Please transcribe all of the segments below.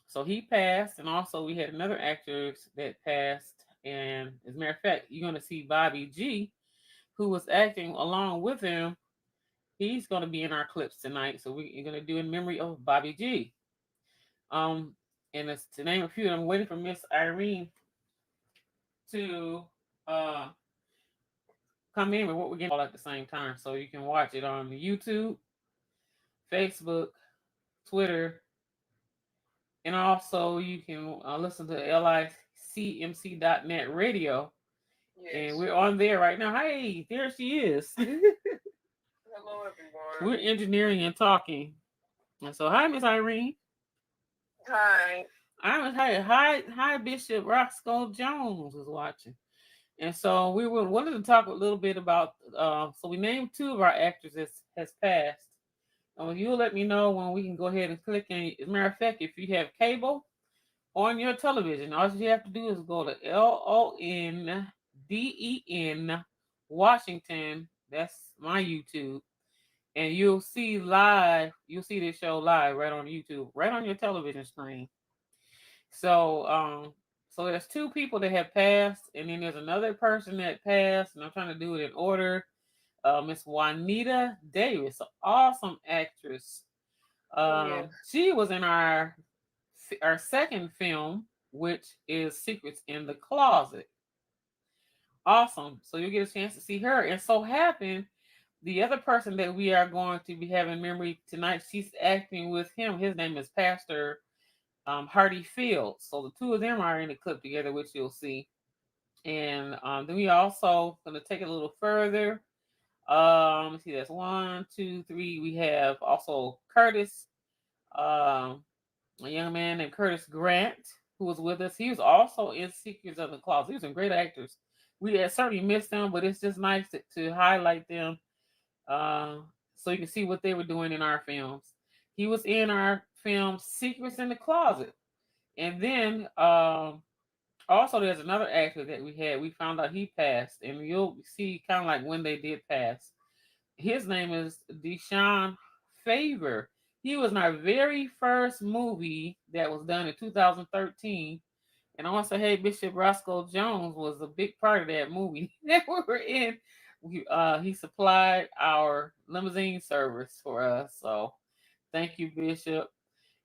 So he passed, and also we had another actress that passed. And as a matter of fact, you're going to see Bobby G, who was acting along with him. He's going to be in our clips tonight. So we're going to do in memory of Bobby G. Um, and it's to name a few. I'm waiting for Miss Irene to uh come in with what we're getting all at the same time, so you can watch it on YouTube, Facebook, Twitter, and also you can listen to licmc.net radio. And Yes. we're on there right now. Hey, there she is. Hello, everyone. We're engineering and talking. And so, hi, Miss Irene. Hi. Hi, Bishop Roscoe Jones was watching. And so we wanted to talk a little bit about. So we named two of our actors that has passed. And you'll let me know when we can go ahead and click. And as a matter of fact, if you have cable on your television, all you have to do is go to LONDEN Washington. That's my YouTube, and you'll see live. You'll see this show live right on YouTube, right on your television screen. So, so there's two people that have passed, and then there's another person that passed, and I'm trying to do it in order. Miss Juanita Davis, an awesome actress. Yes. She was in our second film, which is Secrets in the Closet. Awesome. So you'll get a chance to see her. And so happened the other person that we are going to be having memory tonight, she's acting with him. His name is Pastor Hardy Fields. So the two of them are in the clip together, which you'll see. And then we also going to take it a little further. Let's see, that's one, two, three. We have also Curtis, um, a young man named Curtis Grant, who was with us. He was also in Secrets of the Closet. He was some great actors. We had certainly missed them, but it's just nice to highlight them, uh, so you can see what they were doing in our films. He was in our film Secrets in the Closet. And then also there's another actor that we had. We found out he passed, and you'll see kind of like when they did pass. His name is Deshaun Favor. He was in our very first movie that was done in 2013. And I want to say, hey, Bishop Roscoe Jones was a big part of that movie that we were in. He supplied our limousine service for us. So thank you, Bishop.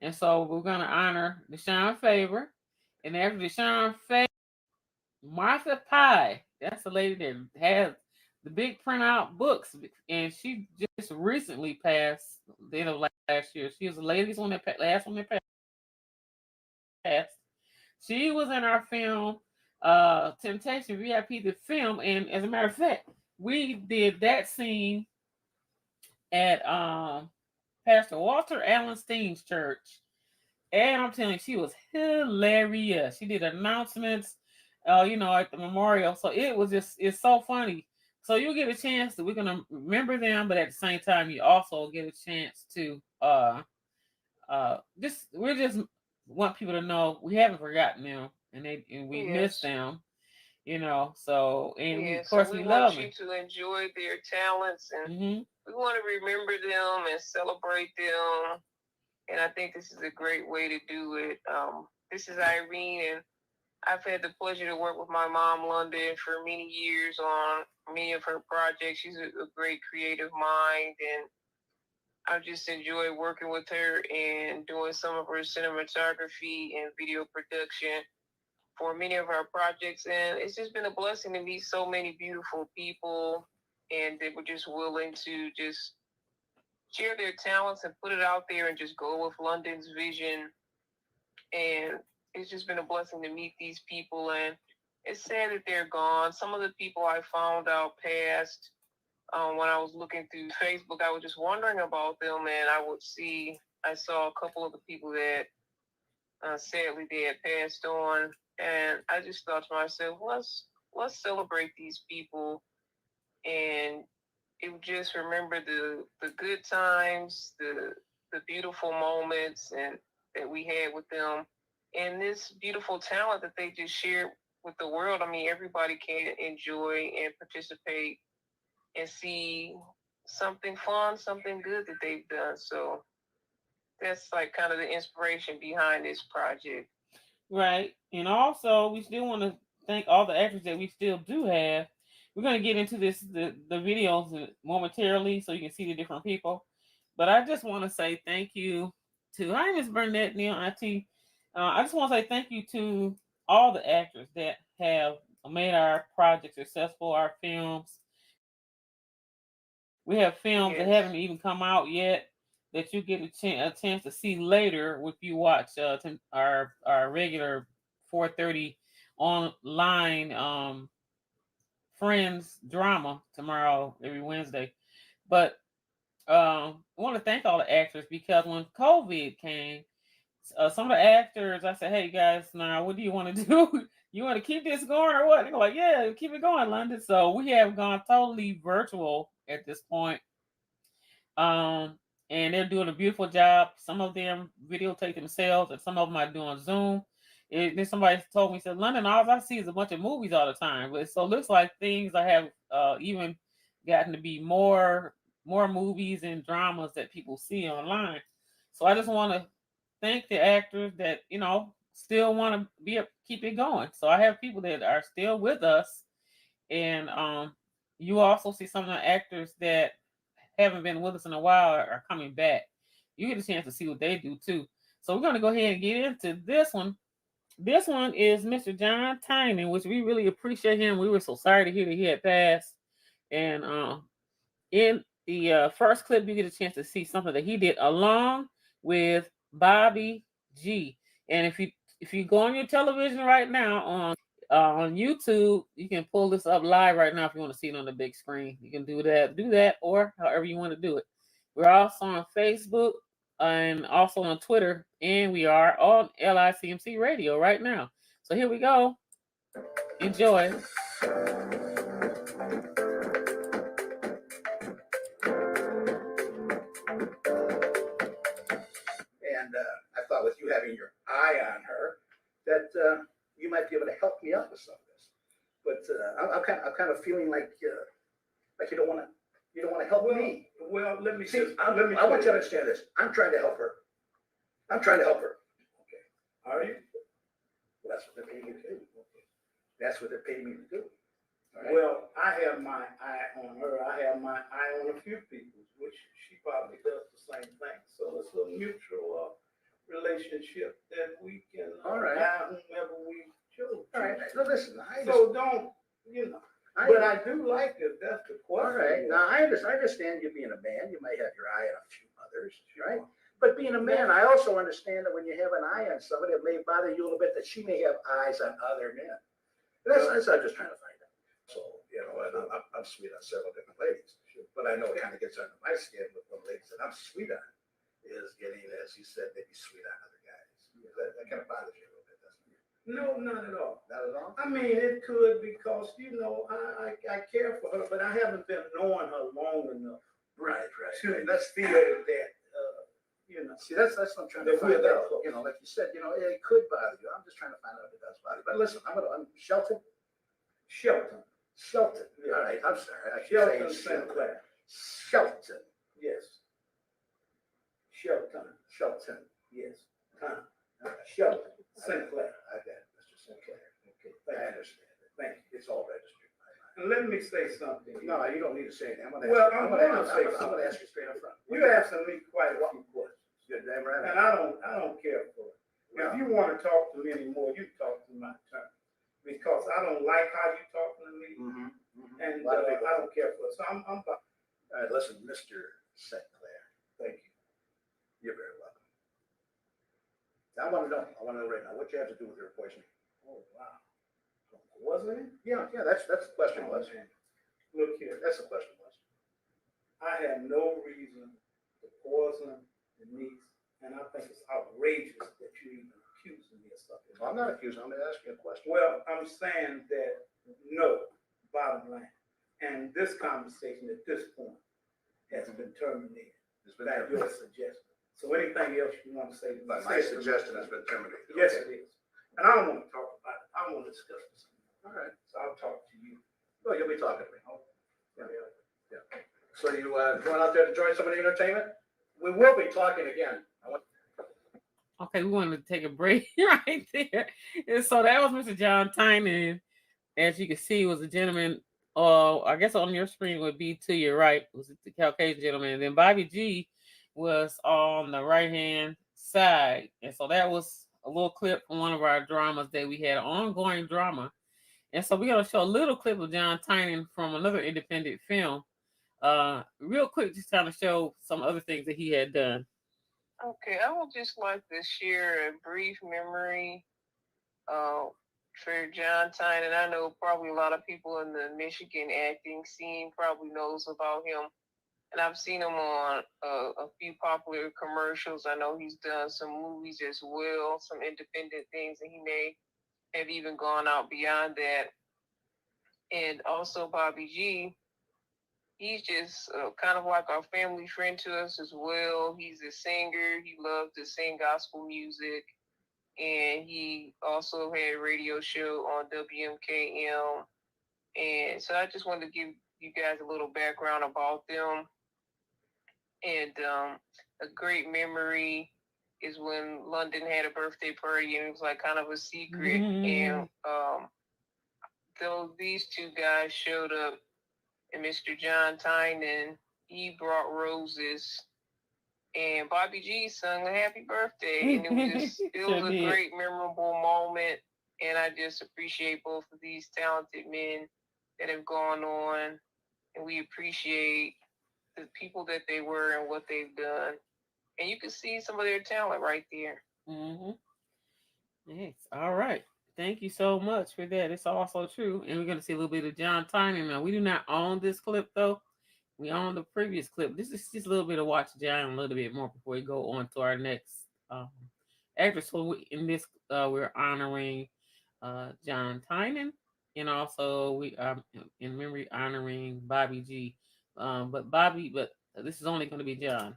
And so we're going to honor Deshaun Favor. And after Deshaun Favor, Martha Pye. That's the lady that has the big printout books, and she just recently passed the end of last year. She was the latest one that last one that passed. She was in our film, Temptation VIP, the film, and as a matter of fact, we did that scene at Pastor Walter Allen Steen's church. And I'm telling you, she was hilarious. She did announcements, at the memorial. So it's so funny. So you'll get a chance we're gonna remember them, but at the same time, you also get a chance to just we're just want people to know we haven't forgotten them, and we miss Yes. them. So and we of Yes. And course we we want love you them. to enjoy their talents, and Hmm. we want to remember them and celebrate them. And I think this is a great way to do it. This is Irene, and I've had the pleasure to work with my mom, London, for many years on many of her projects. She's a great creative mind, and I just enjoy working with her and doing some of her cinematography and video production for many of our projects. And it's just been a blessing to meet so many beautiful people, and they were just willing to just share their talents and put it out there and just go with London's vision. And it's just been a blessing to meet these people. And it's sad that they're gone. Some of the people I found out passed when I was looking through Facebook. I was just wondering about them, and I saw a couple of the people that sadly they had passed on, and I just thought to myself, let's celebrate these people and it just remember the good times, the beautiful moments and that we had with them, and this beautiful talent that they just shared with the world. I mean, everybody can enjoy and participate and see something fun, something good that they've done. So that's like kind of the inspiration behind this project. Right. And also, we still want to thank all the actors that we still do have. We're going to get into the videos momentarily so you can see the different people. But I just want to say thank you to, hi, Miss Burnett, Neil, IT. I just want to say thank you to all the actors that have made our project successful, our films. We have films that haven't even come out yet that you get a chance to see later if you watch our regular 4:30 online Friends drama tomorrow every Wednesday. But I want to thank all the actors because when COVID came, some of the actors, I said, "Hey guys, now what do you want to do? You want to keep this going or what?" They're like, "Yeah, keep it going, London." So we have gone totally virtual at this point. Um, and they're doing a beautiful job. Some of them videotape themselves, and some of them are doing Zoom. Then somebody told me, said, London, all I see is a bunch of movies all the time. But so it looks like things I have even gotten to be more movies and dramas that people see online. So I just want to thank the actors that still want to keep it going. So I have people that are still with us, and you also see some of the actors that haven't been with us in a while are coming back. You get a chance to see what they do too. So we're going to go ahead and get into this one. This one is Mr. John Tynan, which we really appreciate him. We were so sorry to hear that he had passed. And in the first clip, you get a chance to see something that he did along with Bobby G. And if you go on your television right now on YouTube, you can pull this up live right now if you want to see it on the big screen. You can do that, or however you want to do it. We're also on Facebook and also on Twitter, and we are on LICMC Radio right now. So here we go. Enjoy. And I thought with you having your eye on her, that you might be able to help me out with some of this. But I'm kind of feeling like you don't want to help me. Well, let me See, I want you to understand this. I'm trying to help her. Okay. Are you? Well, that's what they're paying me to do. Okay. That's what they're paying me to do. All right. Well, I have my eye on her. I have my eye on a few people, which she probably does the same thing. So it's a mutual relationship that we can buy whomever we choose. All right. So listen, don't. But I do like it. That's the question. All right. Now I understand you being a man. You may have your eye on a few others, right? But being a man, I also understand that when you have an eye on somebody, it may bother you a little bit that she may have eyes on other men. That's what I'm just trying to find out. So, and I'm sweet on several different ladies, but I know it kind of gets under my skin with one ladies that I'm sweet on is getting, as you said, maybe sweet on other guys. That kind of bothers you a little bit, doesn't it? No, not at all. Not at all? I mean, it could because, I care for her, but I haven't been knowing her long enough. Right. Let's feel that, See, that's what I'm trying to find out. Like you said, it could bother you. I'm just trying to find out if it does bother you. But listen, I'm Shelton. All right, I'm sorry. Shelton Sinclair. Shelton. Yes. Shelton. Yes. Shelton Sinclair. I got it, Mr. Sinclair. Okay, I understand it. Thank you. It's all registered. And let me say something. No, you don't need to say anything. I'm going to ask you straight up front. You're asking me quite a few questions. You're damn right. And I don't care for it. No. If you want to talk to me anymore, you talk to my attorney. Because I don't like how you talking to me. And I don't care for it. So I'm all right, listen, Mr. Sinclair. Thank you. You're very welcome. I want to know right now what you have to do with your poisoning. Oh, wow. Wasn't it? Yeah, that's the question was. Look here. That's the question was. I had no reason to poison the niece, and I think it's outrageous that you even accusing me of something. I'm not accusing. I'm going to ask you a question. Well, I'm saying that no, bottom line. And this conversation at this point has been terminated. It's been by your suggestion. So anything else you want to say? My suggestion has been terminated. Yes, it is. And I don't want to talk about it. I want to discuss this. All right. So I'll talk to you. Well, you'll be talking to me. Yeah. So you going out there to join some of the entertainment? We will be talking again. Okay, we wanted to take a break right there. And so that was Mr. John Tynan. As you can see, was a gentleman. I guess on your screen would be to your right was the Caucasian gentleman. And then Bobby G was on the right hand side. And so that was a little clip from one of our dramas that we had, an ongoing drama. And so we're gonna show a little clip of John Tynan from another independent film. Real quick, just kind of show some other things that he had done. Okay, I would just like to share a brief memory for John Tynan. I know probably a lot of people in the Michigan acting scene probably knows about him. And I've seen him on a few popular commercials. I know he's done some movies as well, some independent things, and he may have even gone out beyond that. And also Bobby G, he's just kind of like our family friend to us as well. He's a singer. He loves to sing gospel music. And he also had a radio show on WMKM. And so I just wanted to give you guys a little background about them. And a great memory is when London had a birthday party and it was like kind of a secret. And so these two guys showed up, and Mr. John Tynan, he brought roses, and Bobby G sung a happy birthday, and it was a great memorable moment. And I just appreciate both of these talented men that have gone on, and we appreciate the people that they were and what they've done. And you can see some of their talent right there. Yes. All right. Thank you so much for that. It's also true. And we're going to see a little bit of John Tynan now. We do not own this clip, though. We own the previous clip. This is just a little bit of watch John a little bit more before we go on to our next actress. So in this, we're honoring John Tynan. And also we in memory honoring Bobby G. But this is only going to be John.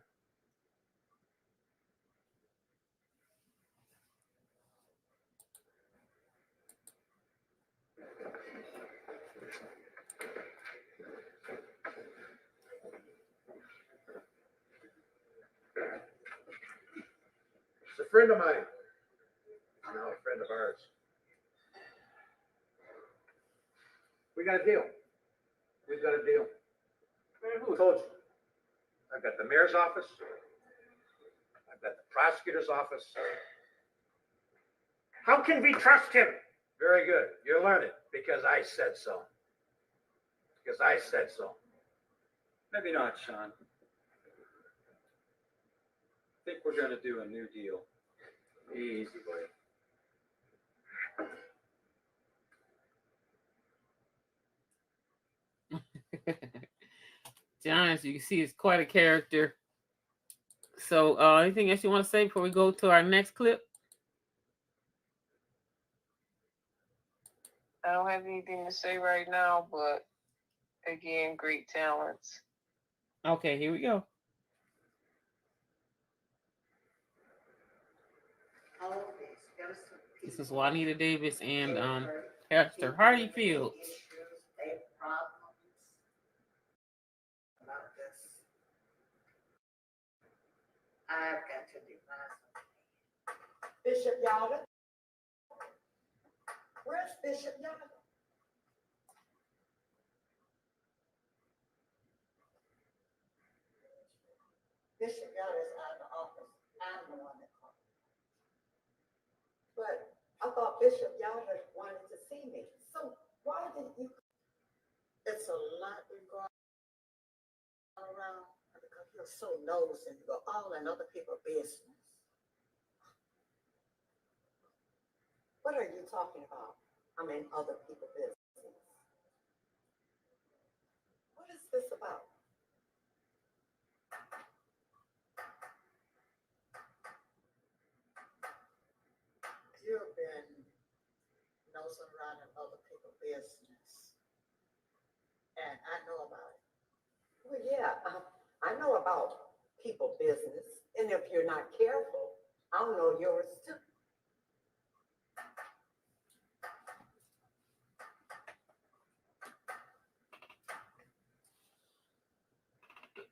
It's a friend of mine. Now a friend of ours. We got a deal. We've got a deal. Man, who told you? I've got the mayor's office. I've got the prosecutor's office. How can we trust him? Very good. You'll learn it because I said so. Because I said so. Maybe not, Sean. I think we're going to do a new deal. Easy, buddy. John, as you can see, is quite a character. So, anything else you want to say before we go to our next clip? I don't have anything to say right now, but again, great talents. Okay, here we go. This is Juanita Davis and Pastor Hardy Fields. I've got to define something. Bishop Yada? Where's Bishop Yada? Bishop Yada is out of the office. I'm the one that called. But I thought Bishop Yada wanted to see me. So why didn't you? It's a lot we've gone around. Because you're so nosy and you go all in other people's business. What are you talking about? I'm in other people's business. What is this about? You've been nosing around in other people's business. And I know about it. Well, yeah. I know about people business, and if you're not careful, I'll know yours too.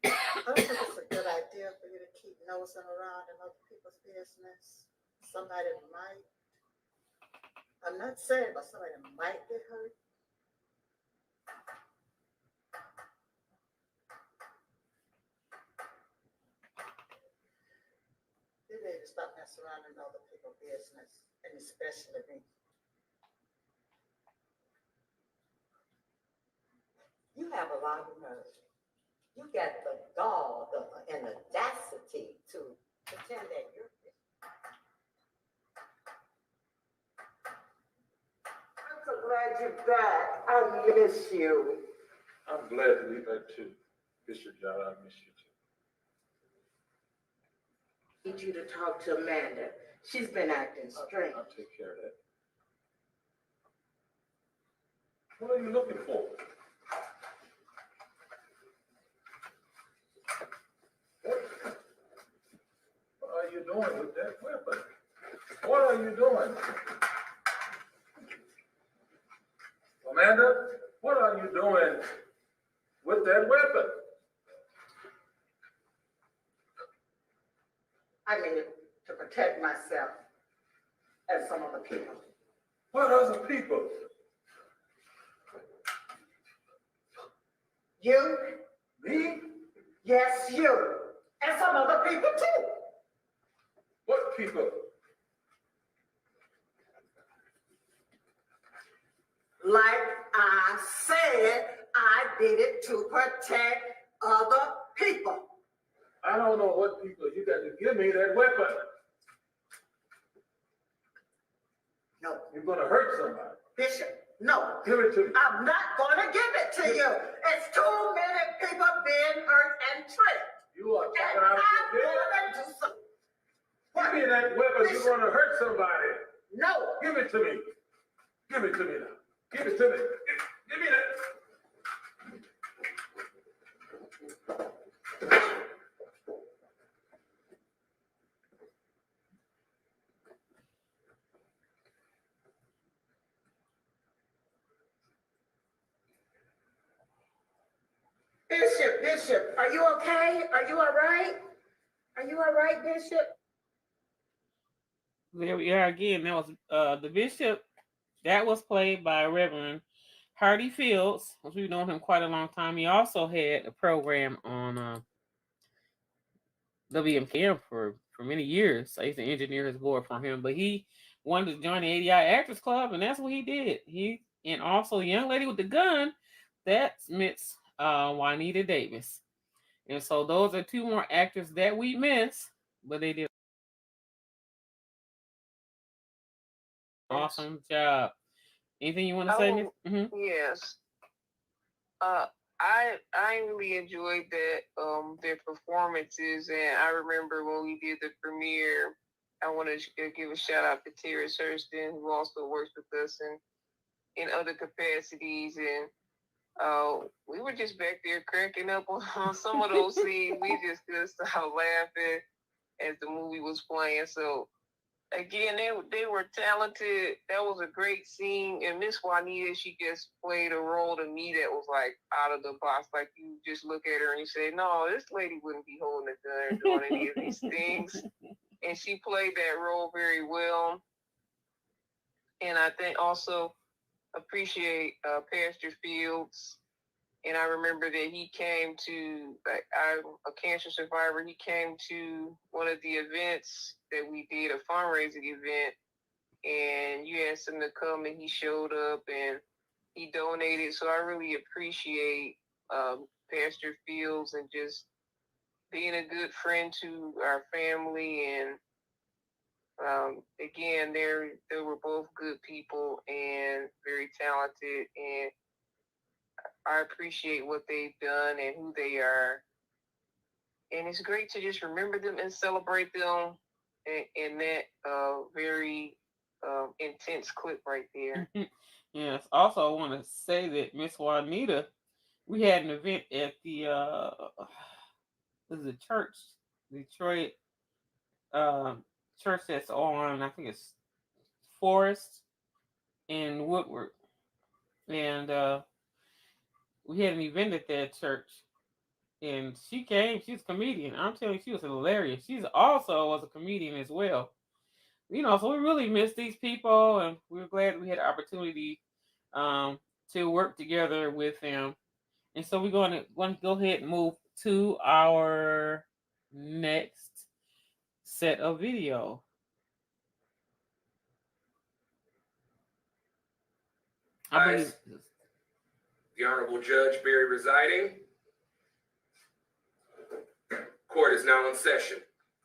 I think it's a good idea for you to keep nosing around in other people's business. somebody might, I'm not saying, but somebody might get hurt. You need to stop messing around in other people's business, and especially me. You have a lot of nerve. You got the gall and audacity to pretend that you're. I'm so glad you're back. I miss you. I'm glad to be back too, Bishop John. I miss you too. Need you to talk to Amanda. She's been acting strange. I'll take care of that. What are you looking for? What are you doing with that weapon? What are you doing? Amanda, what are you doing with that weapon? I mean, to protect myself and some other people. What other people? You? Me? Yes, you. And some other people too. What people? Like I said, I did it to protect other people. I don't know what people. You got to give me that weapon. No. You're going to hurt somebody. Bishop, no. Give it to me. I'm not going to give it to you. It's too many people being hurt and tricked. You are And talking out I'm of your going head. to do something. Give me that weapon. You're going to hurt somebody. No. Give it to me. Give it to me now. Give it to me. Give me that. Bishop, are you okay? Are you all right? Are you all right, Bishop? There we are again. That was the bishop. That was played by Reverend Hardy Fields, which we've known him quite a long time. He also had a program on WMKM for many years. I used to engineer his board for him, but he wanted to join the ADI Actors Club, and that's what he did. And also the young lady with the gun, that's Miss Juanita Davis. And so those are two more actors that we miss, but they did an awesome job. Anything you want to say, Miss? Mm-hmm. Yes. I really enjoyed that their performances, and I remember when we did the premiere. I want to give a shout out to Terrence Hurston, who also works with us in other capacities, and we were just back there cracking up on some of those scenes. We just couldn't stop laughing as the movie was playing. So again, they were talented. That was a great scene. And Miss Juanita, she just played a role to me that was like out of the box. Like you just look at her and you say, no, this lady wouldn't be holding a gun or doing any of these things. And she played that role very well. And I think also appreciate Pastor Fields. And I remember that he came to, like, I'm a cancer survivor. He came to one of the events that we did, a fundraising event, and you asked him to come, and he showed up and he donated. So I really appreciate Pastor Fields and just being a good friend to our family. And again, they were both good people and very talented, and I appreciate what they've done and who they are. And it's great to just remember them and celebrate them in that very intense clip right there. Yes. Also, I want to say that Miss Juanita, we had an event at the this is a church, Detroit church that's on, I think it's Forest and Woodward, and we had an event at that church, and she came. She's a comedian. I'm telling you, she was hilarious. She's also was a comedian as well. So we really miss these people, and we're glad we had the opportunity to work together with them. And so we're going to go ahead and move to our next set of video. The Honorable Judge Berry residing. Court is now in session.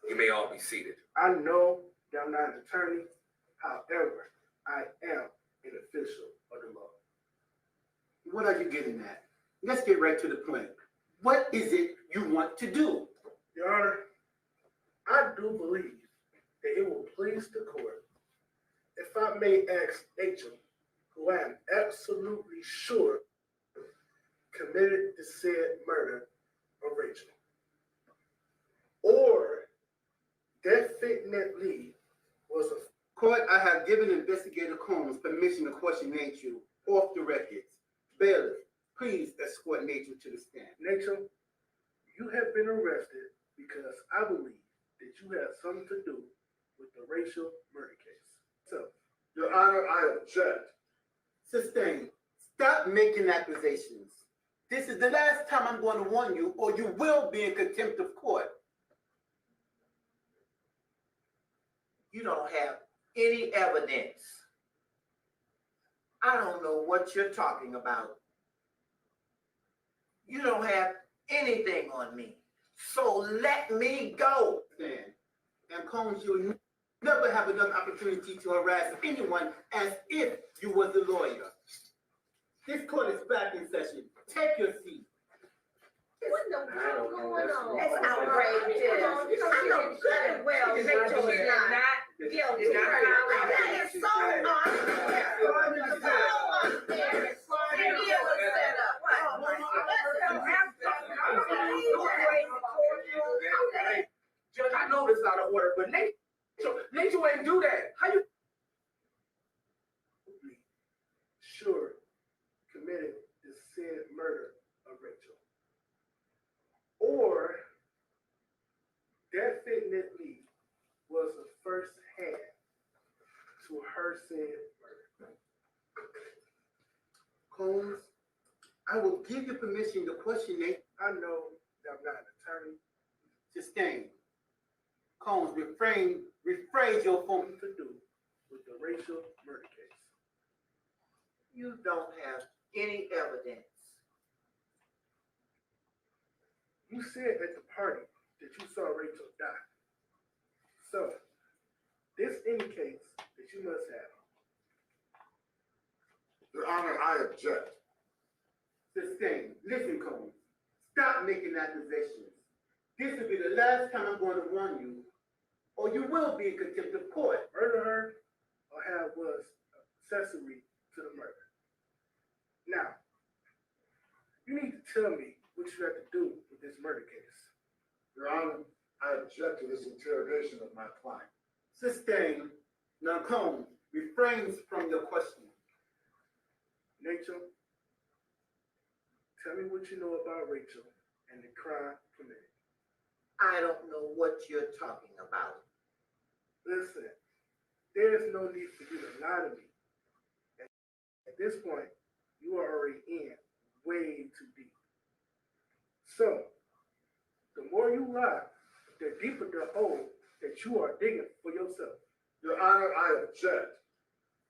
You may all be seated. I know that I'm not an attorney, however, I am an official of the law. What are you getting at? Let's get right to the point. What is it you want to do? Your Honor, I do believe that it will please the court if I may ask Rachel, who I am absolutely sure committed the said murder of Rachel, or definitely was a Court, I have given Investigator Combs permission to question Rachel off the records. Bailiff, please escort Rachel to the stand. Rachel, you have been arrested because I believe that you have something to do with the Rachel murder case. So, Your Honor, I object. Sustained. Stop making accusations. This is the last time I'm going to warn you, or you will be in contempt of court. You don't have any evidence. I don't know what you're talking about. You don't have anything on me. So let me go. Stand. And Combs, you'll never have another opportunity to harass anyone as if you was a lawyer. This court is back in session. Take your seat. What the hell going on? That's outrageous. I know good and well Rachel is not guilty. That is so unfair. So unfair. Judge, I know this is out of order, but Rachel ain't do that. How you? sure committed the said murder of Rachel, or definitely was a first hand to her said murder. Combs, I will give you permission to question Nate. I know that I'm not an attorney. Sustained. Combs, rephrase your phone. To do with the Rachel murder case. You don't have any evidence. You said at the party that you saw Rachel die. So, this indicates that you must have. Your Honor, I object. Sustained. Listen, Combs. Stop making accusations. This will be the last time I'm going to warn you, or you will be in contempt of court. Murder her or have was accessory to the murder. Now, you need to tell me what you have to do with this murder case. Your Honor, I object to this interrogation of my client. Sustained. Now, Combs, refrains from your question. Rachel, tell me what you know about Rachel and the crime committed. I don't know what you're talking about. Listen, there is no need for you to lie to me. At this point, you are already in way too deep. So, the more you lie, the deeper the hole that you are digging for yourself. Your Honor, I object.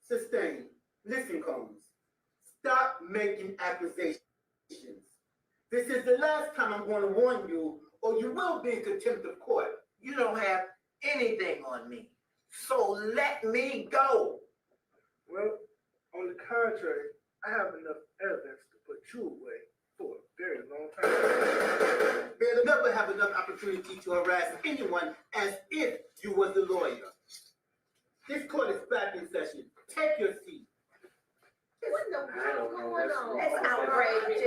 Sustained. Listen, Combs. Stop making accusations. This is the last time I'm going to warn you, or you will be in contempt of court. You don't have anything on me. So let me go. Well, on the contrary, I have enough evidence to put you away for a very long time. They'll never have enough opportunity to harass anyone as if you was a lawyer. This court is back in session. Take your seat. What the hell going on? That's outrageous.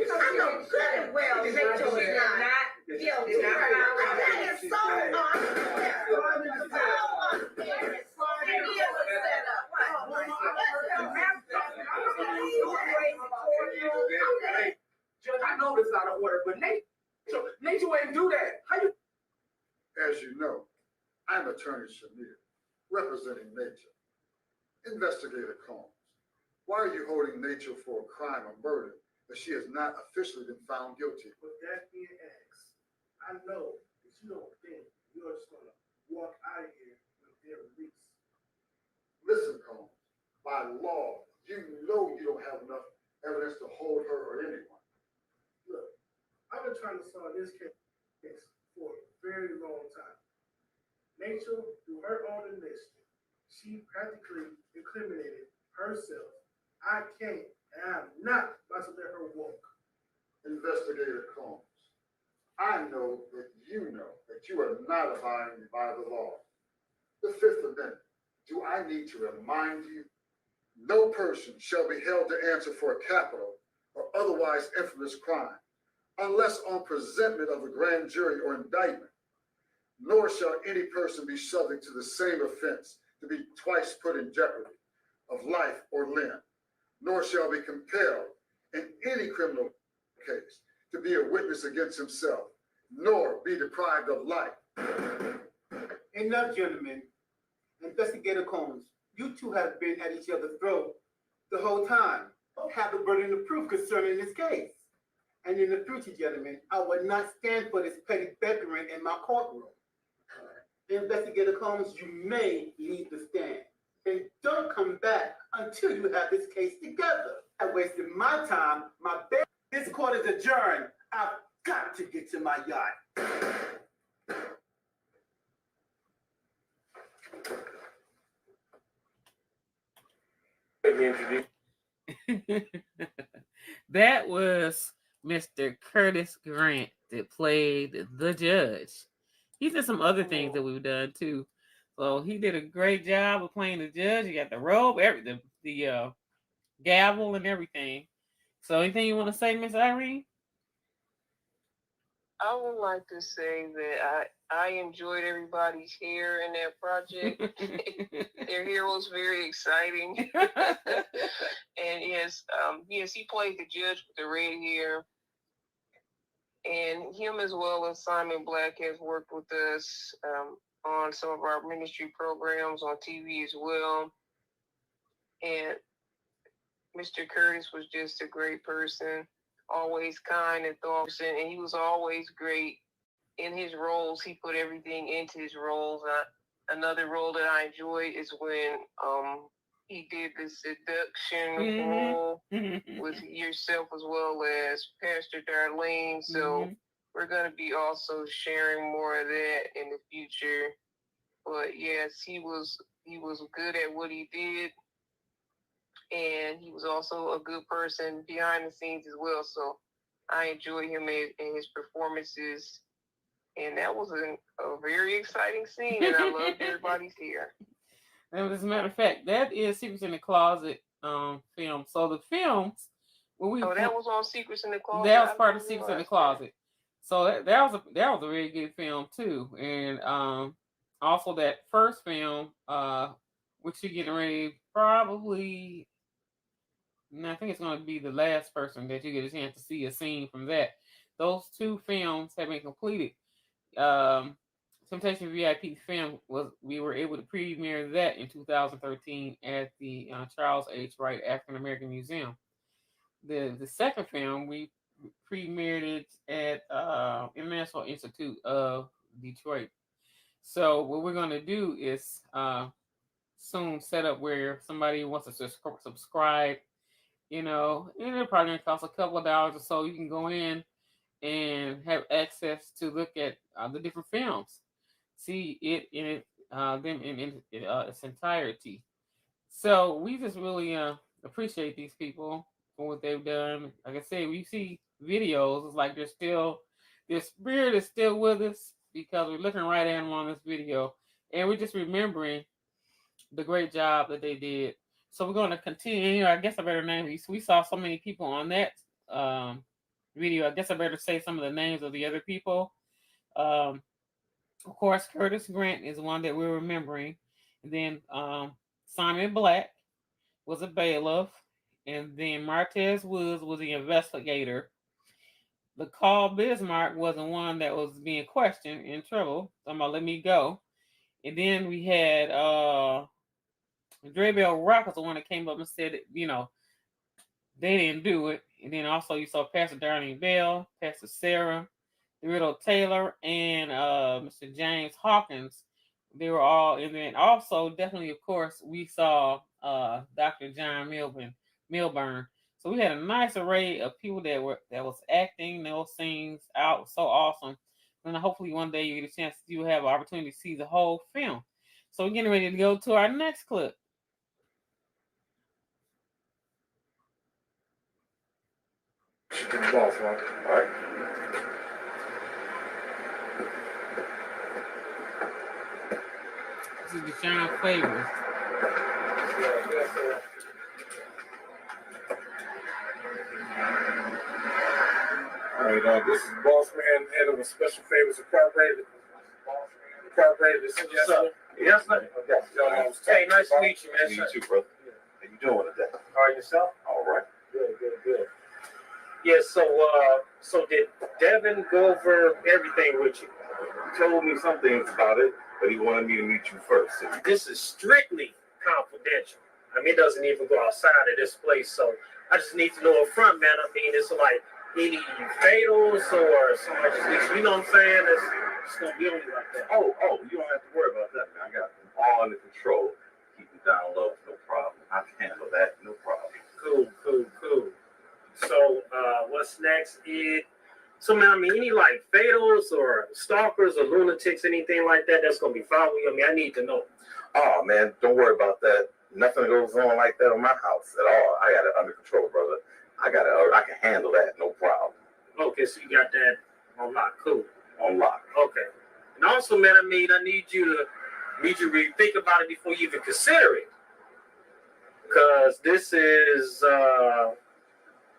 I know good and well Rachel is not guilty. That is so unfair. So unfair. Judge, I know this is out of order, but Rachel ain't do that. How you? As you know, I'm Attorney Shamir, representing nature. Investigator Combs, why are you holding nature for a crime or murder that she has not officially been found guilty? With that being asked, I know that you don't think you're just gonna walk out of here with their release. Listen, Combs, by law, you know you don't have enough evidence to hold her or anyone. Look, I've been trying to solve this case for a very long time. Nature, through her own initiative, she practically incriminated herself. I can't, and I'm not about to let her walk. Investigator Combs, I know that you are not abiding by the law. The Fifth Amendment, do I need to remind you? No person shall be held to answer for a capital or otherwise infamous crime, unless on presentment of a grand jury or indictment, nor shall any person be subject to the same offense to be twice put in jeopardy of life or limb, nor shall be compelled in any criminal case to be a witness against himself, nor be deprived of life. Enough, gentlemen. Investigator Combs, you two have been at each other's throat the whole time. Have the burden of proof concerning this case. And in the future, gentlemen, I will not stand for this petty bickering in my courtroom. Investigator Combs, you may leave the stand. And don't come back until you have this case together. I wasted my time, my bail. This court is adjourned. I've got to get to my yacht. That was Mr. Curtis Grant that played the judge. He did some other things that we've done too. So he did a great job of playing the judge. He got the robe, the gavel and everything. So anything you want to say, Miss Irene? I would like to say that I enjoyed everybody's hair in that project. Their hair was very exciting. And yes, he played the judge with the red hair. And him, as well as Simon Black, has worked with us on some of our ministry programs on TV as well. And Mr. Curtis was just a great person, always kind and thoughtful, and he was always great in his roles. He put everything into his roles. Another role that I enjoyed is when he did the seduction role with yourself as well as Pastor Darlene. So we're going to be also sharing more of that in the future. But yes, he was good at what he did. And he was also a good person behind the scenes as well. So I enjoyed him in his performances. And that was a very exciting scene. And I loved everybody's hair. And as a matter of fact, that is Secrets in the Closet film. So the films, that was on Secrets in the Closet. That was part of Secrets in the Closet. So that was a really good film too. And also that first film, which you're getting ready, probably, I think it's going to be the last person that you get a chance to see a scene from that. Those two films have been completed. Temptation VIP film we were able to premiere that in 2013 at the Charles H. Wright African American Museum. The second film we premiered it at International Institute of Detroit. So what we're going to do is soon set up where somebody wants to subscribe, and it'll probably going to cost a couple of dollars or so. You can go in and have access to look at the different films, see it in them in its entirety. So we just really appreciate these people for what they've done. Like I say, we see videos, it's like their spirit is still with us because we're looking right at them on this video, and we're just remembering the great job that they did. So we're going to continue. I guess I better name these. We saw so many people on that video. I guess I better say some of the names of the other people. Of course, Curtis Grant is one that we're remembering. And then Simon Black was a bailiff. And then Martez Woods was the investigator. The Carl Bismarck was the one that was being questioned in trouble. Talking about let me go. And then we had Dre Bell Rock was the one that came up and said that, you know, they didn't do it. And then also you saw Pastor Darlene Bell, Pastor Sarah, Riddle Taylor, and Mr. James Hawkins. They were all in there. And also, definitely, of course, we saw Dr. John Milburn. So we had a nice array of people that was acting those scenes out. So awesome. And hopefully one day you get a chance to have an opportunity to see the whole film. So we're getting ready to go to our next clip. Get the boss, man. All right. This is Deshaun Favors. All right, this is Boss Man, head of a Special Favors Incorporated. Yes, sir. Yes, sir. Hey, nice to meet you, man. You too, brother. How you doing today? All right, yourself? All right. Good. Yeah, so did Devin go over everything with you? He told me some things about it, but he wanted me to meet you first. This is strictly confidential. I mean, it doesn't even go outside of this place, so I just need to know up front, man. I mean, it's like any fatals or somebody just, you know what I'm saying? It's gonna be only like that. Oh, you don't have to worry about that, man. I got them all under control. Keep them down low, no problem. I can handle that, no problem. Cool. So, what's next? So, man, I mean, any like fatals or stalkers or lunatics, anything like that, that's gonna be following you. I mean, I need to know. Oh, man, don't worry about that. Nothing goes on like that on my house at all. I got it under control, brother. I can handle that, no problem. Okay, so you got that on lock. Cool. On lock. Okay. And also, man, I need you to really think about it before you even consider it. Because this is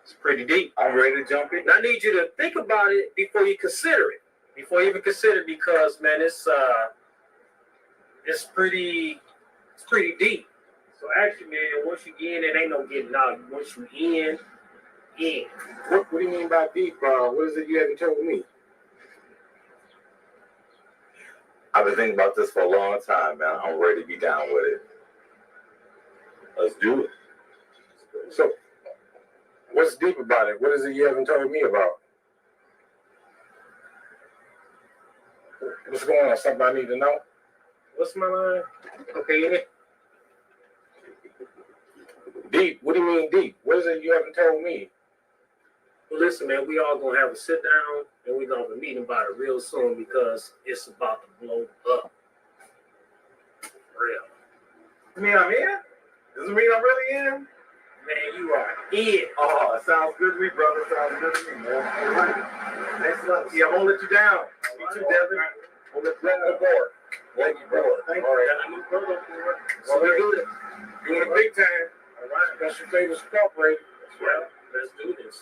it's pretty deep. I'm ready to jump in. And I need you to think about it before you consider it. Before you even consider it, because man, it's pretty deep. So actually, man, once you get in, it ain't no getting out. Once you in. What do you mean by deep? What is it you haven't told me? I've been thinking about this for a long time, man. I'm ready to be down with it. Let's do it. So, what's deep about it? What is it you haven't told me about? What's going on? Something I need to know? What's my line? Okay. Deep? What do you mean deep? What is it you haven't told me? Well, listen, man, we all gonna have a sit down and we're gonna have a meeting about it real soon because it's about to blow up. Real. You mean I'm in? Does it mean I'm really in? Man, you are in. Oh, it sounds good to me, brother. Sounds good to me, man. All right. Next up, see, I won't let you down. You too, Devin. We'll let you on board. Thank you, brother. Thank you. So we do it. Doing it big time. All right. Special Favors Incorporated. Well, let's do this.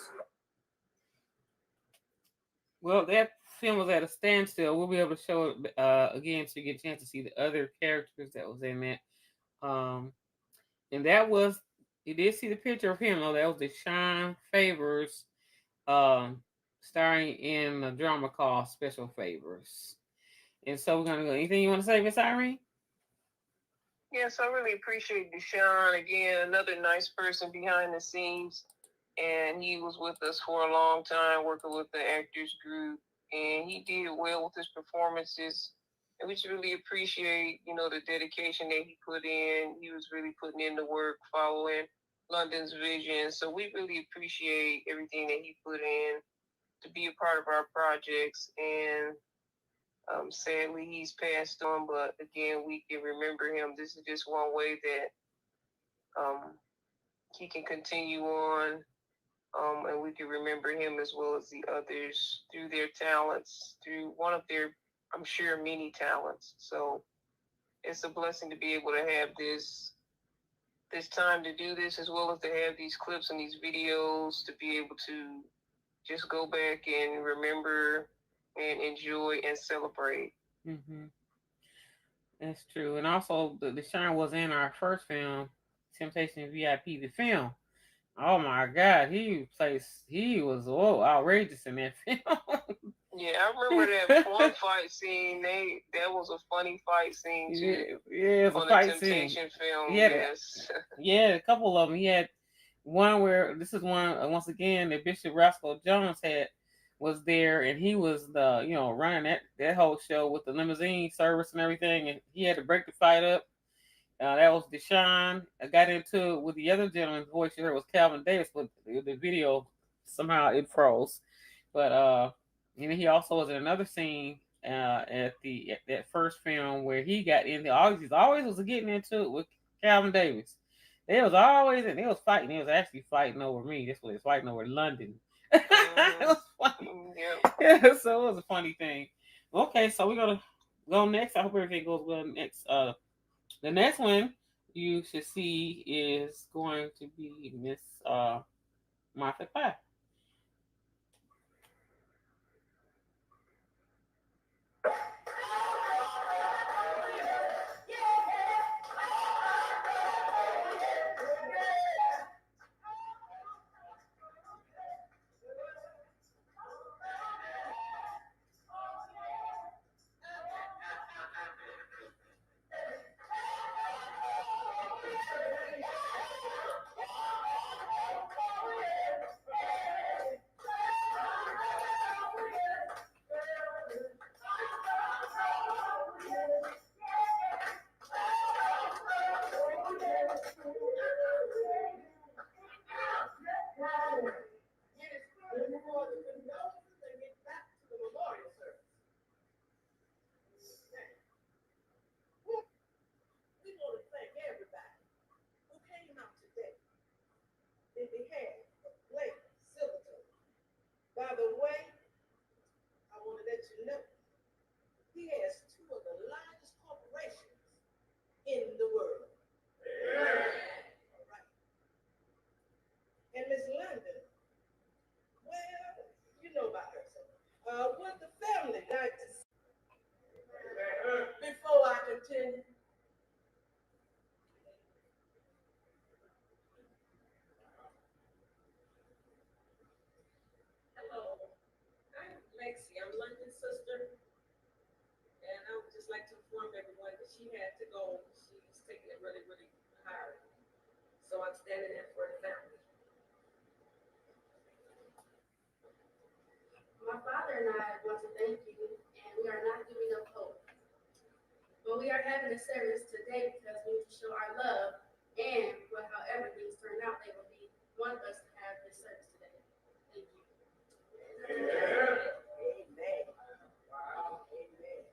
Well, that film was at a standstill. We'll be able to show it again so you get a chance to see the other characters that was in that. And that was, you did see the picture of him, though. That was Deshaun Favors starring in a drama called Special Favors. And so we're going to go. Anything you want to say, Miss Irene? Yes, I really appreciate Deshaun. Again, another nice person behind the scenes. And he was with us for a long time, working with the actors group. And he did well with his performances. And we just really appreciate, the dedication that he put in. He was really putting in the work, following London's vision. So we really appreciate everything that he put in to be a part of our projects. And sadly, he's passed on. But again, we can remember him. This is just one way that he can continue on. And we can remember him as well as the others through their talents, through one of their, I'm sure, many talents. So it's a blessing to be able to have this time to do this, as well as to have these clips and these videos to be able to just go back and remember and enjoy and celebrate. Mm-hmm. That's true. And also, Deshaun was in our first film, Temptation VIP, the film. Oh my God, he was outrageous in that film. Yeah, I remember that one fight scene. That was a funny fight scene too. Yeah, it's a On the fight scene. Temptation film. Yeah, Yes. yeah, a couple of them. He had one where this is one once again that Bishop Roscoe Jones was there, and he was the running that whole show with the limousine service and everything, and he had to break the fight up. That was Deshaun. I got into it with the other gentleman's voice you heard was Calvin Davis, but the video somehow it froze. But and he also was in another scene at that first film where he got into always was getting into it with Calvin Davis. They was fighting. They was actually fighting over me. This was fighting over London. It was funny. Yeah, so it was a funny thing. Okay, so we're gonna go next. I hope everything goes well next. The next one you should see is going to be Miss Martha Pye. By the way, I want to let you know he has two of the largest corporations in the world. All right. And Miss London, well, you know about her. So, would the family like to see? Before I continue, hello, I'm Lexi. I'm London's sister. And I would just like to inform everyone that she had to go. She's taking it really, really hard. So I'm standing in for the family. My father and I want to thank you, and we are not giving up hope. But we are having a service today because we need to show our love, and for however things turn out, they will want us to have this service today. Thank you. Amen. Amen. Wow. Amen.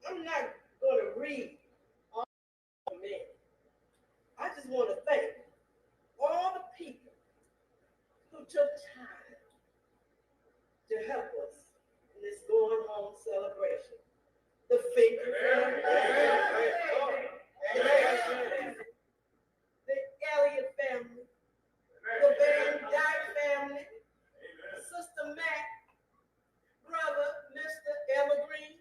I'm not going to read all of them. I just want to thank all the people who took time to help us in this going home celebration. The Finker family, the Elliott family, the Van Dyke family, Sister Mac, Brother Mr. Evergreen,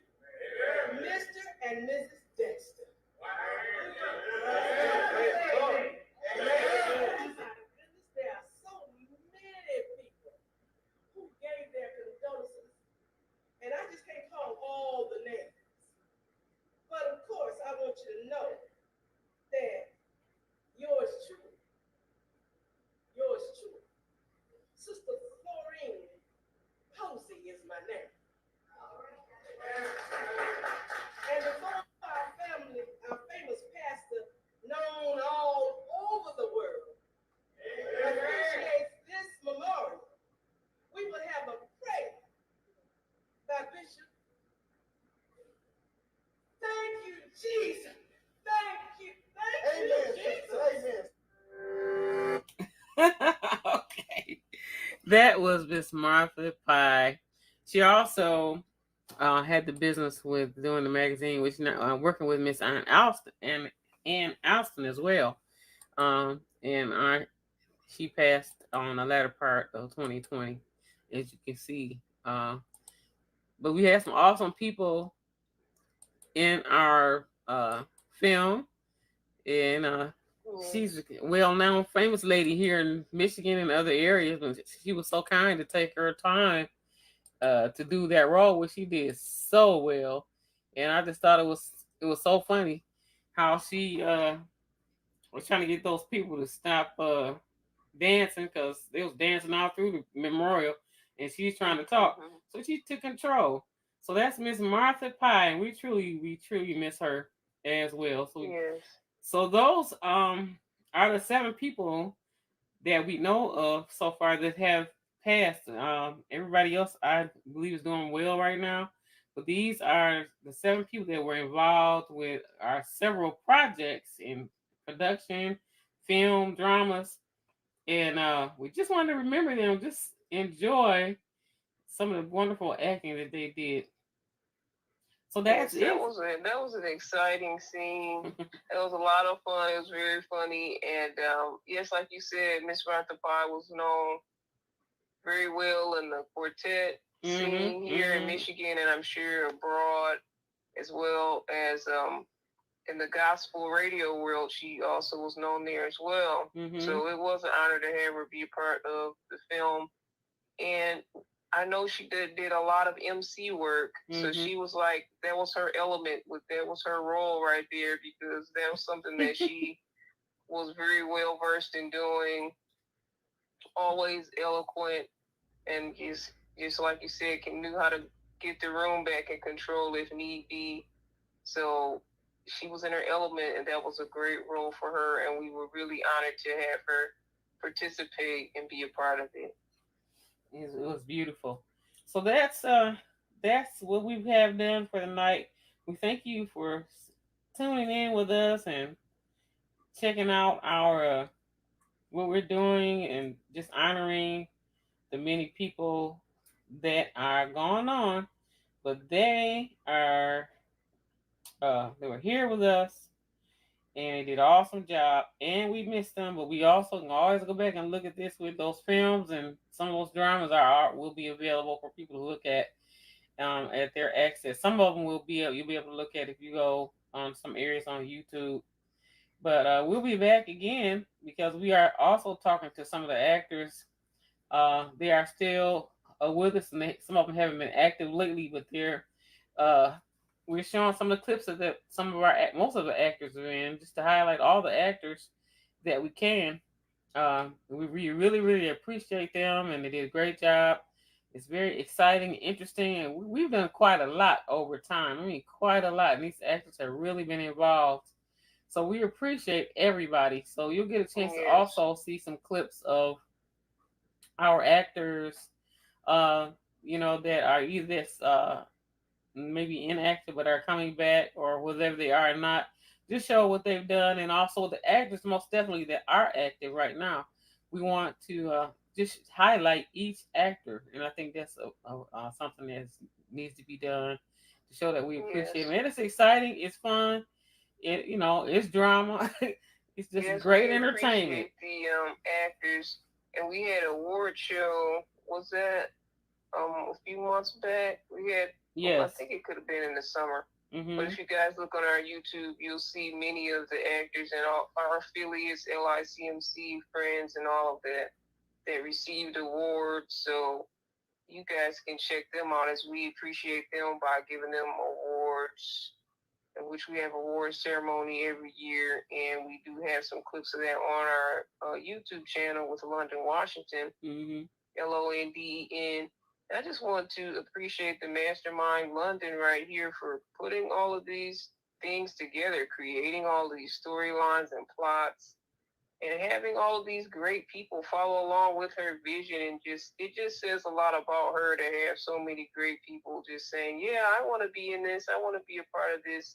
Mr. and Mrs. Dexter. There are so many people who gave their condolences, and I just can't call all the names. But of course, I want you to know that yours truly, Sister Florine Posey is my name. And before our family, our famous pastor, known all over the world, appreciates this memorial, we will have a prayer by Bishop. Thank you, Jesus. Thank you, Jesus. Okay, that was Miss Martha Pye. She also had the business with doing the magazine, which now working with Miss Ann Alston as well. She passed on the latter part of 2020, as you can see. But we had some awesome people in our film, and She's a well-known, famous lady here in Michigan and other areas. And she was so kind to take her time to do that role, which she did so well. And I just thought it was so funny how she was trying to get those people to stop dancing because they was dancing all through the memorial, and she's trying to talk. So she took control. So that's Miss Martha Pye, and we truly miss her as well. So Yes. so those are the 7 people that we know of so far that have passed. Everybody else, I believe, is doing well right now. But these are the 7 people that were involved with our several projects in production, film, dramas, and we just wanted to remember them. Just enjoy some of the wonderful acting that they did. So that's Yes, it. that was an exciting scene. It was a lot of fun. It was very funny, and yes, like you said, Miss Martha Pye was known very well in the quartet scene here in Michigan, and I'm sure abroad, as well as in the gospel radio world. She also was known there as well. So it was an honor to have her be a part of the film, and I know she did a lot of MC work. So she was like, that was her element. That was her role right there, because that was something that she was very well versed in doing. Always eloquent, and just like you said, knew how to get the room back in control if need be. So she was in her element, and that was a great role for her. And we were really honored to have her participate and be a part of it. It was beautiful. So that's what we have done for the night. We thank you for tuning in with us and checking out our what we're doing and just honoring the many people that are going on, but they were here with us and they did an awesome job, and we missed them, but we also can always go back and look at this with those films, and some of those dramas will be available for people to look at their access. Some of them you'll be able to look at if you go on some areas on YouTube. But we'll be back again because we are also talking to some of the actors. They are still with us, and some of them haven't been active lately, but we're showing some of the clips that most of the actors are in, just to highlight all the actors that we can. We really appreciate them, and they did a great job. It's very exciting, interesting, and we've done quite a lot over time. I mean, quite a lot, and these actors have really been involved. So we appreciate everybody. So you'll get a chance to also see some clips of our actors, that are either maybe inactive but are coming back, or whatever they are not. Just show what they've done, and also the actors most definitely that are active right now. We want to just highlight each actor, and I think that's something that needs to be done to show that we appreciate them. And it's exciting, it's fun, it's drama. It's just great entertainment. The actors, and we had an award show. Was that a few months back? We had. Yes. I think it could have been in the summer. But if you guys look on our YouTube, you'll see many of the actors and all our affiliates, LICMC friends, and all of that received awards. So you guys can check them out, as we appreciate them by giving them awards, in which we have award ceremony every year, and we do have some clips of that on our YouTube channel with London Washington, LONDEN. I just want to appreciate the mastermind London right here for putting all of these things together, creating all of these storylines and plots, and having all of these great people follow along with her vision. And it just says a lot about her to have so many great people just saying, yeah, I want to be in this, I want to be a part of this,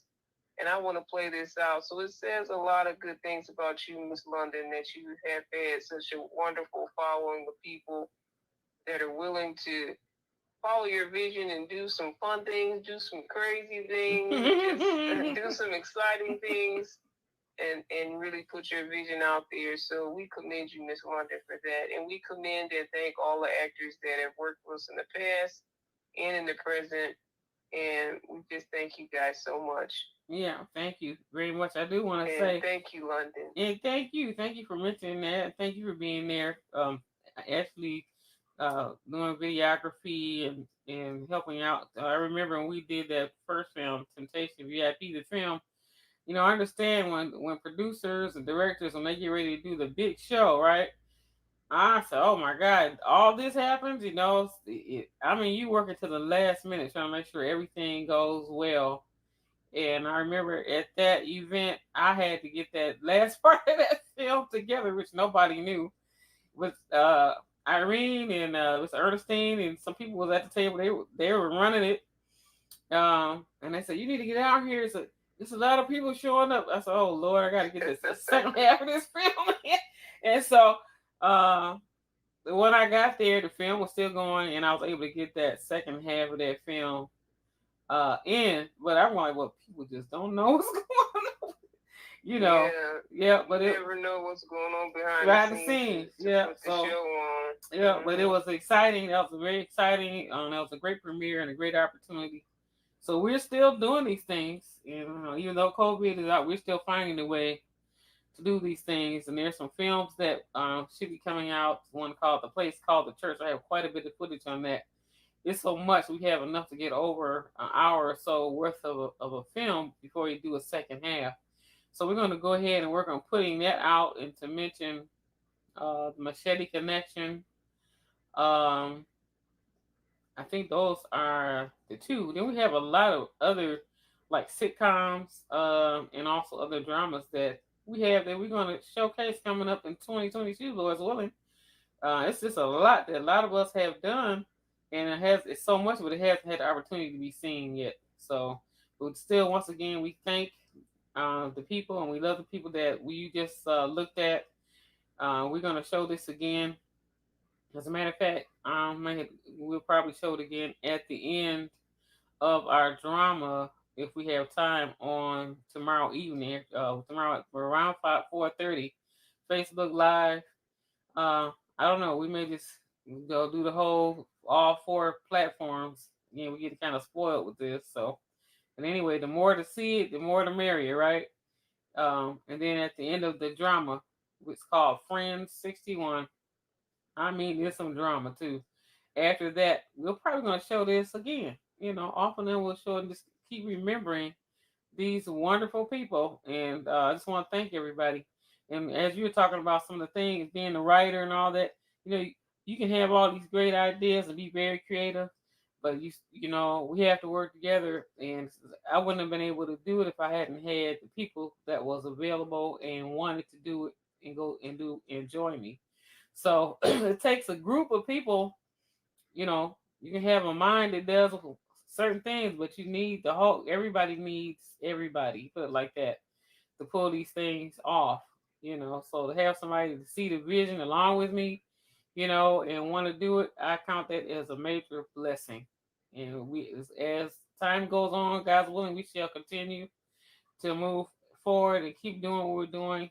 and I want to play this out. So it says a lot of good things about you, Miss London, that you have had such a wonderful following of people that are willing to follow your vision and do some fun things, do some crazy things, just do some exciting things, and really put your vision out there. So we commend you, Miss London, for that. And we commend and thank all the actors that have worked with us in the past and in the present. And we just thank you guys so much. Yeah, thank you very much. I do want to And say thank you, London. and thank you for mentioning that. Thank you for being there. Actually, doing videography and helping out. I remember when we did that first film, Temptation VIP, the film. I understand when producers and directors when they get ready to do the big show, right? I said, "Oh my God, all this happens." I mean, you working to the last minute trying to make sure everything goes well. And I remember at that event, I had to get that last part of that film together, which nobody knew. With Irene and with Ernestine and some people was at the table. They were running it. And they said, "You need to get out here." So there's a lot of people showing up. I said, "Oh Lord, I got to get this the second half of this film." And so when I got there, the film was still going, and I was able to get that second half of that film in. But I'm like, well, people just don't know what's going on. Yeah, but you it never know what's going on behind the scenes. Yeah, put the show on. Yeah, but it was exciting. That was very exciting. That was a great premiere and a great opportunity. So we're still doing these things, and even though COVID is out, we're still finding a way to do these things. And there's some films that should be coming out. One called The Place Called the Church. I have quite a bit of footage on that. It's so much we have enough to get over an hour or so worth of a film before we do a second half. So we're going to go ahead and work on putting that out, and to mention the Machete Connection. I think those are the two. Then we have a lot of other like sitcoms and also other dramas that we have that we're going to showcase coming up in 2022, Lord's willing. It's just a lot that a lot of us have done, and it's so much, but it hasn't had the opportunity to be seen yet. So, but still, once again, we thank the people, and we love the people that we just looked at. We're going to show this again. As a matter of fact, we'll probably show it again at the end of our drama if we have time on tomorrow evening. Tomorrow around 4:30, Facebook Live. I don't know. We may just go do the whole all 4 platforms. We get kind of spoiled with this. So, but anyway, the more to see it, the more the merrier, right? And then at the end of the drama, it's called Friends 61. I mean, there's some drama too. After that, we're probably going to show this again. Often then we'll show and just keep remembering these wonderful people. And I just want to thank everybody. And as you were talking about some of the things, being a writer and all that, you can have all these great ideas and be very creative, but we have to work together. And I wouldn't have been able to do it if I hadn't had the people that was available and wanted to do it and go and join me. So it takes a group of people. You can have a mind that does certain things, but you need the whole. Everybody needs everybody. Put it like that to pull these things off. So to have somebody to see the vision along with me, and want to do it, I count that as a major blessing. And as time goes on, God's willing, we shall continue to move forward and keep doing what we're doing.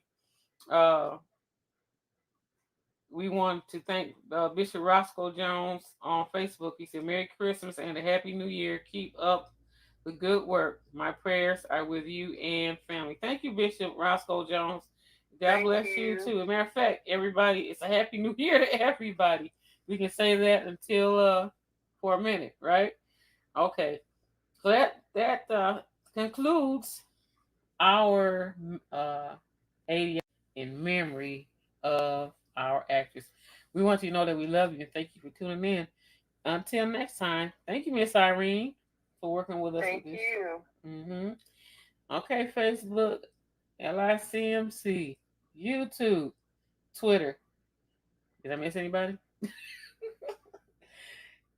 We want to thank Bishop Roscoe Jones on Facebook. He said, "Merry Christmas and a Happy New Year. Keep up the good work. My prayers are with you and family." Thank you, Bishop Roscoe Jones. God bless you too. As a matter of fact, everybody, it's a Happy New Year to everybody. We can say that until for a minute, right? Okay. So that concludes our 80 in memory of our actress. We want you to know that we love you and thank you for tuning in. Until next time, thank you, Miss Irene, for working with us. Thank you. Mm-hmm. Okay, Facebook, LICMC, YouTube, Twitter. Did I miss anybody?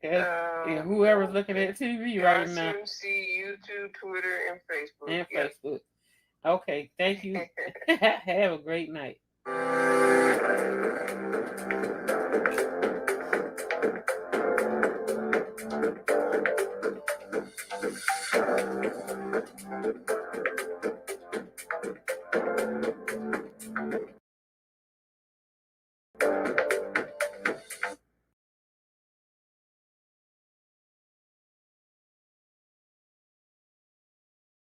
And whoever's looking at TV right now. LICMC, YouTube, Twitter, and Facebook. And Facebook. Okay, thank you. Have a great night.